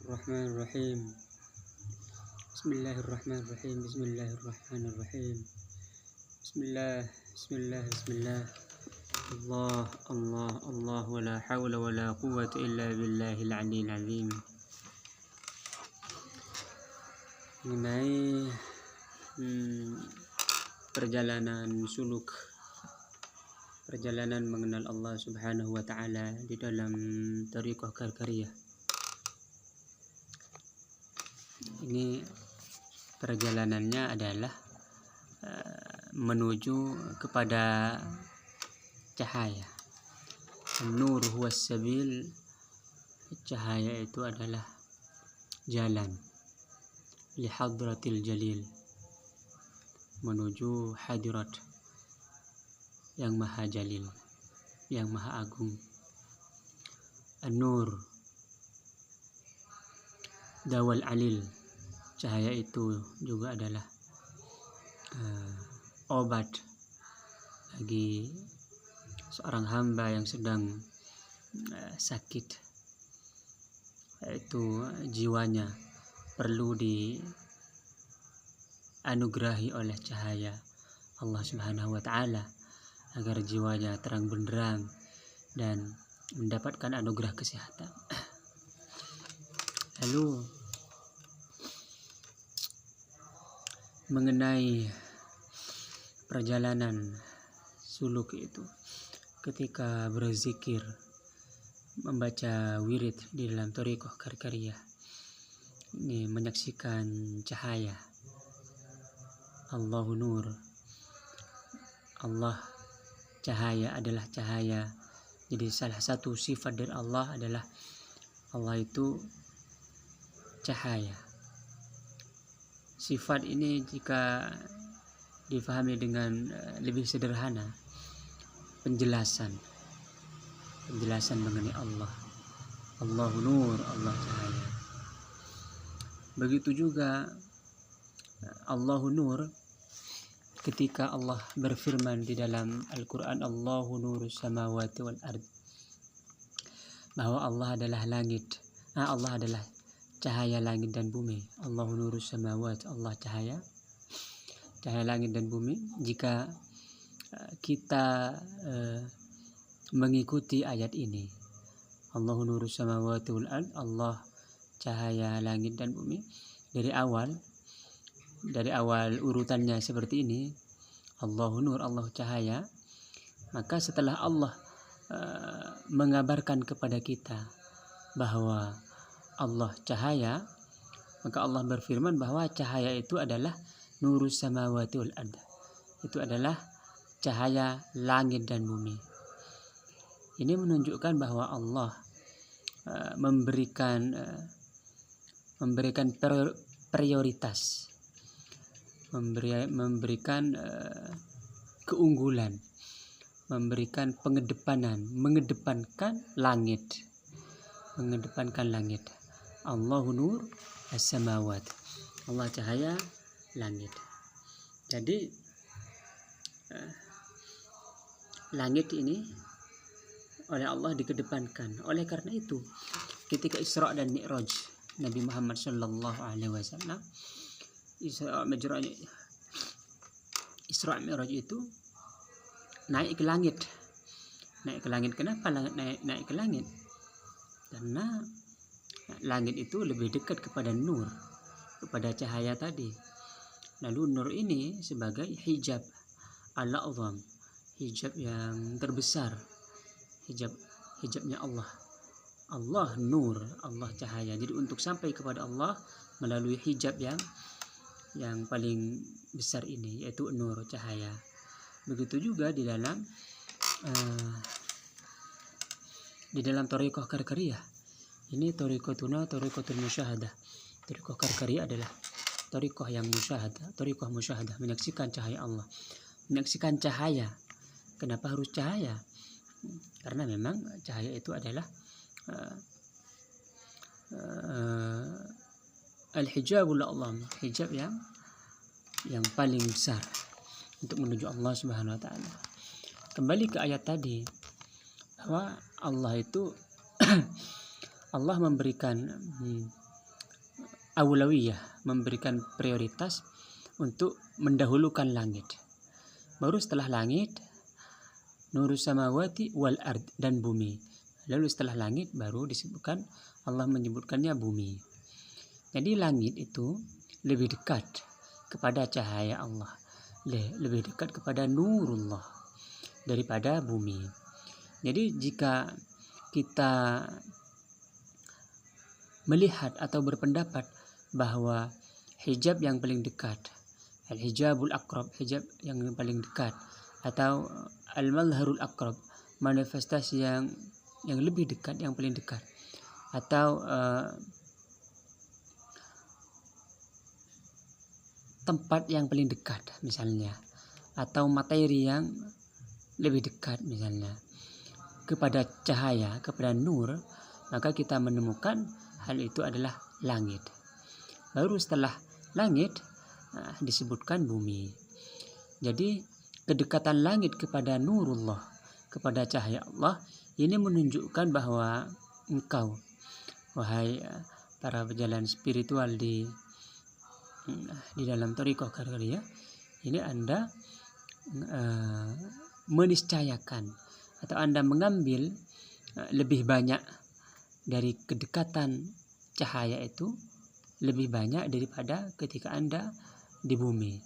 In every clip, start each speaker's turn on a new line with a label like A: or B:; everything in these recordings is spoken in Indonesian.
A: Bismillahirrahmanirrahim. Bismillahirrahmanirrahim. Bismillahirrahmanirrahim. Bismillah. Allah, Allah, Allah. Wa la hawla wa la quwwata illa billahil aliyyil azim. Mengenai perjalanan mengenal Allah Subhanahu wa taala di dalam thariqah Karkariyah. Ini perjalanannya adalah menuju kepada cahaya. An-nur huwas sabil. Cahaya itu adalah jalan li hadratil jalil, menuju hadirat yang maha jalil, yang maha agung. An-nur dawal alil. Cahaya itu juga adalah obat bagi seorang hamba yang sedang sakit, yaitu jiwanya perlu dianugerahi oleh cahaya Allah Subhanahu wa taala agar jiwanya terang benderang dan mendapatkan anugerah kesehatan. Lalu mengenai perjalanan suluk itu, ketika berzikir, membaca wirid di dalam thariqah Karkariyah, ini menyaksikan cahaya. Allahu nur. Allah cahaya, adalah cahaya. Jadi salah satu sifat dari Allah adalah Allah itu cahaya. Sifat ini jika difahami dengan lebih sederhana, penjelasan mengenai Allah. Allahu nur, Allah cahaya. Begitu juga Allahu nur, ketika Allah berfirman di dalam Al-Quran, Allahu nurus samawati wal ard, bahwa Allah adalah langit, Allah adalah cahaya langit dan bumi. Allahu nurus samawati, Allah cahaya langit dan bumi. Jika kita mengikuti ayat ini, Allahu nurus samawati wal ard, Allah cahaya langit dan bumi, dari awal urutannya seperti ini, Allahu nur, Allah cahaya, maka setelah Allah mengabarkan kepada kita bahwa Allah cahaya, maka Allah berfirman bahwa cahaya itu adalah nurus samawati wal ard, itu adalah cahaya langit dan bumi. Ini menunjukkan bahwa Allah memberikan prioritas, memberikan keunggulan, memberikan mengedepankan langit. Allahu nur as-samawat, Allah cahaya langit. Jadi langit ini oleh Allah dikedepankan. Oleh karena itu, ketika Isra dan Mi'raj Nabi Muhammad sallallahu alaihi wasallam, Isra Mi'raj itu naik ke langit. Kenapa naik ke langit? Karena langit itu lebih dekat kepada nur, kepada cahaya tadi. Lalu nur ini sebagai hijab al-a'zam, hijab yang terbesar, hijabnya Allah. Allah nur, Allah cahaya. Jadi untuk sampai kepada Allah melalui hijab yang paling besar ini, yaitu nur, cahaya. Begitu juga di dalam thariqah Karkariyah. Ini thariqatul musyahadah. Thariqah Karkariyah adalah thariqah yang musyahadah, menyaksikan cahaya Allah. Menyaksikan cahaya. Kenapa harus cahaya? Karena memang cahaya itu adalah al-hijabul a'zam, hijab yang paling besar untuk menuju Allah Subhanahu wa taala. Kembali ke ayat tadi, bahwa Allah itu Allah memberikan awlawiyah, memberikan prioritas untuk mendahulukan langit. Baru setelah langit, nurus samawati wal ard, dan bumi. Lalu setelah langit baru disebutkan, Allah menyebutkannya bumi. Jadi langit itu lebih dekat kepada cahaya Allah, lebih dekat kepada nurullah daripada bumi. Jadi jika kita melihat atau berpendapat bahwa hijab yang paling dekat, al-hijabul aqrab, hijab yang paling dekat, atau al-malharul aqrab, manifestasi yang lebih dekat, yang paling dekat, atau tempat yang paling dekat misalnya, atau materi yang lebih dekat misalnya kepada cahaya, kepada nur, maka kita menemukan hal itu adalah langit. Baru setelah langit disebutkan bumi. Jadi kedekatan langit kepada nurullah, kepada cahaya Allah, ini menunjukkan bahwa engkau, wahai para pejalan spiritual di dalam thariqah Qadariyah, ini Anda meniscayakan atau Anda mengambil lebih banyak dari kedekatan cahaya itu, lebih banyak daripada ketika Anda di bumi.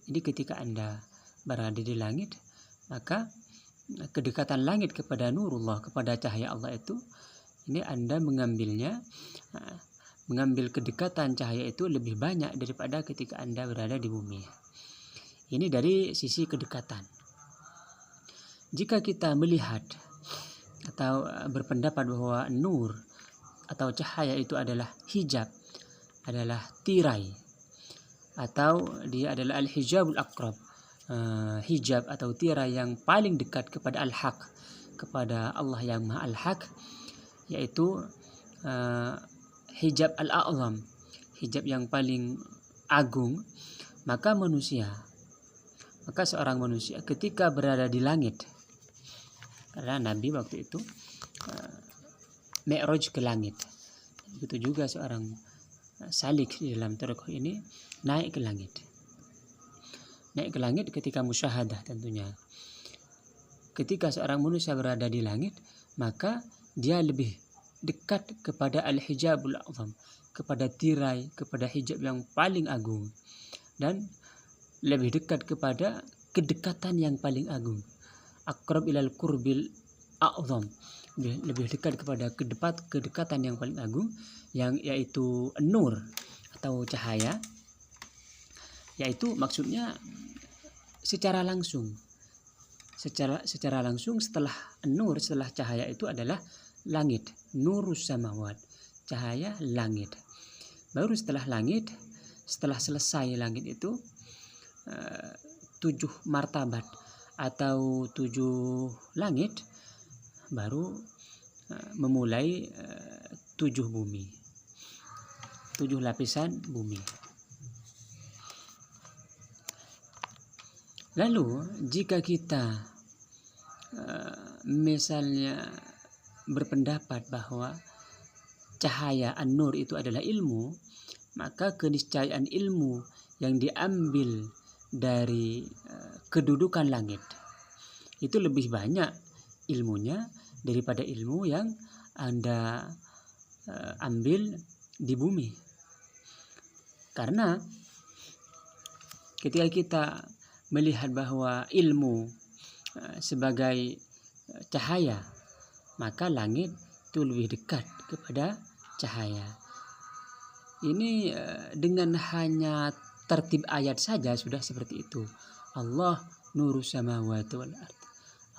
A: Jadi ketika Anda berada di langit, maka kedekatan langit kepada nurullah, kepada cahaya Allah itu, ini Anda mengambil kedekatan cahaya itu lebih banyak daripada ketika Anda berada di bumi. Ini dari sisi kedekatan. Jika kita melihat atau berpendapat bahwa nur atau cahaya itu adalah hijab, adalah tirai, atau dia adalah al-hijabul aqrab, hijab atau tirai yang paling dekat kepada al-haq, kepada Allah yang maha al-haq, yaitu hijab al-a'zam, hijab yang paling agung, maka seorang manusia ketika berada di langit, karena Nabi waktu itu mi'raj ke langit, begitu juga seorang salik di dalam thariqah ini naik ke langit. Naik ke langit ketika musyahadah tentunya. Ketika seorang manusia berada di langit, maka dia lebih dekat kepada al-hijabul a'zam, kepada tirai, kepada hijab yang paling agung, dan lebih dekat kepada kedekatan yang paling agung. Aqrab ilal qurbil a'zam, lebih dekat kepada kedekatan yang paling agung, yang yaitu nur atau cahaya, yaitu maksudnya secara langsung setelah nur, setelah cahaya itu adalah langit, nurus samawat, cahaya langit. Baru setelah langit, setelah selesai langit itu 7 martabat atau 7 langit, baru memulai 7 bumi, 7 lapisan bumi. Lalu jika kita misalnya berpendapat bahwa cahaya an-nur itu adalah ilmu, maka keniscayaan ilmu yang diambil dari kedudukan langit itu lebih banyak ilmunya daripada ilmu yang Anda ambil di bumi. Karena ketika kita melihat bahwa ilmu sebagai cahaya, maka langit itu lebih dekat kepada cahaya. Ini dengan hanya tertib ayat saja sudah seperti itu. Allah nurus samawati wal ard.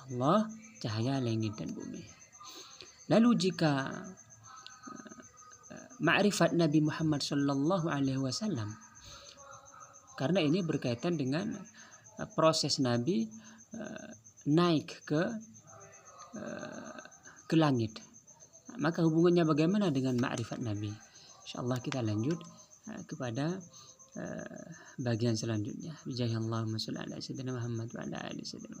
A: Allah cahaya langit dan bumi. Lalu jika ma'rifat Nabi Muhammad sallallahu alaihi wasallam, karena ini berkaitan dengan proses Nabi naik ke langit, maka hubungannya bagaimana dengan ma'rifat Nabi? Insyaallah kita lanjut kepada bagian selanjutnya. Bijahillahu wa sallallahu alaihi wasallam Muhammad wa ala alihi wasallam.